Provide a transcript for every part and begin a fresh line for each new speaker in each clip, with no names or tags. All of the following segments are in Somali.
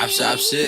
عبسة عبسة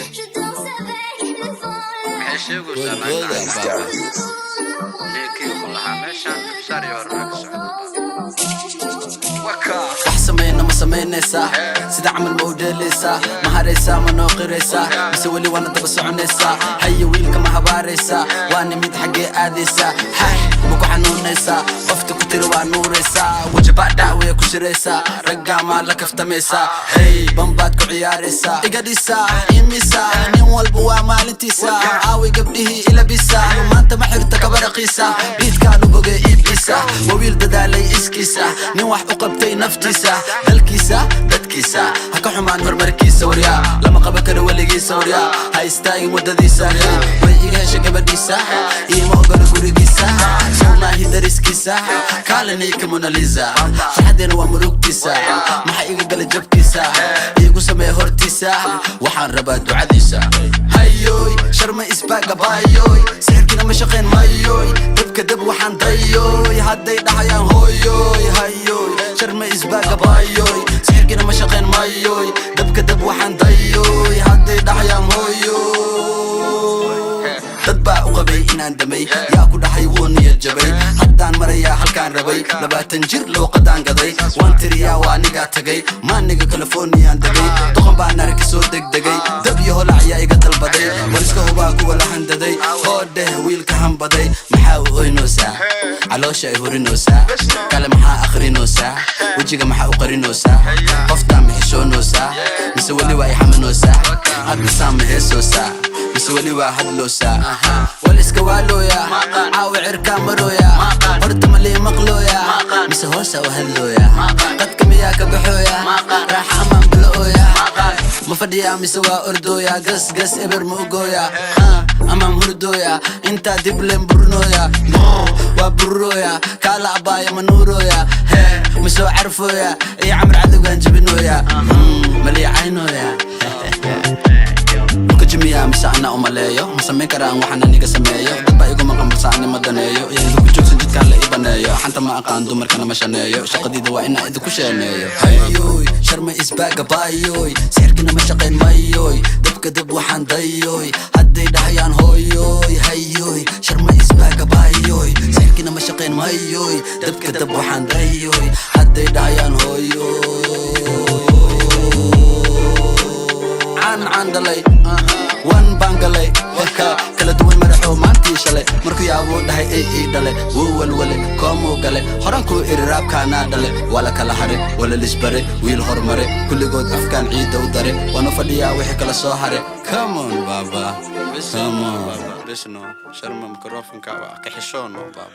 سمينا ما سمينيسا سيدا عمل موديليسا ما هريسا ما نوقريسا مسوي وانا دبس عنيسا هيا ويلك ما هباريسا وانا ميد حقي اديسا هاي مكو حنونيسا قفتك كتير وانوريسا وجبا دعوية كشريسا رقا مالك افتميسا هي بمباتكو عياريسا ايقاديسا يميسا نين والبوا مالنتيسا عاوي قبله إلا بيسا وما انت محرتك برقيسا بيت كانوا بقى إبليسا وويل دادالي اسكيسا نين واح اقبتي نفتيسا dalkiisa dadkiisa ha ka xumaan horumarkiisa waryaa lama qaba karo weligiisa waryaa ha istaagin wadadiisa way iga hesha gabadhiisa iima ogola gurigiisa soomaahi dariskiisa kaalinay ka monalisa farxadeena waa murugtiisa maxaa iga gala jabkiisa iigu sameeya hortiisa waxaan rabaa ducadiisa hayoy sharma isbaaga baayoy sixirkina ma shaqayn mayoy dabka dab waxaan dayoy hadday dhahayaan hooyoy hayoy sharma isbaaga baayoy sixirkina ma shaqayn mayoy dabka dab waxaan dayoy hadday dhahayaan hooyoy dad baa u qabay inaan damay yaa ku dhahay wuu niyad jabay haddaan marayaa halkaan rabay 20 jir looqadaan gaday waan tiriyaa waa nigaa tagay maaniga Californiaan degay doqon baan arki soo degdegay dab iyo holac yaa iga dalbaday waliska hubaa kuwa la handaday hoodheh wiilka hanbaday maxaa u oynoosaa caloosha ay hurinoosaa kale maxaa akhrinoosaa wejiga maxaa u qarinoosaa qoftaa maxishoonoosaa mise weli waa i xaminoosaa hadmisaan ma heesoosaa mise weli waa hadloosaa waliska waalooya caawi cirkaa marooya horta ma lii maqlooya mise hoosa u hadlooya qadka miyaa ka baxooya raaxa amaan bila'ooya ma fadhiyaa mise waa ordooya gas gas eber ma ugooya amaan hurdooya intaa dib leen burnooya waa burrooya kaala abaaya ma nuurooya ma soo carfooya iyo camar cadowgaan jabinooya ma lii caynooya جميع مساعنا أمليو مسمين كران وحنا نيجا سميو دبا يقوم مقام بساني مدنيو يعني لو كجوك سنجد كان لأي بنايو حانتا ما أقان دو مركنا مشانيو شاقدي دوا إنا إذو كشانيو هيوي شرمي إسباقا بايوي سيركنا مشاقين مايوي دبك دب وحان دايوي هدي دحيان هويوي هيوي شرمي إسباقا بايوي سيركنا مشاقين مايوي دبك دب وحان دايوي هدي دحيان هويوي عن دلي وان بانغلي وكا كلا دوين مرحو مانتي شلي مركو يابو دهي اي دلي وولولي كومو غلي هرانكو إرراب كانا دلي ولا كلا حري ولا لسبري ويل هرمري كل قود أفكان عيدة وداري وانا فديا وحي كلا سوحري كامون بابا كامون بسنو شرم ميكروفون كحشون بابا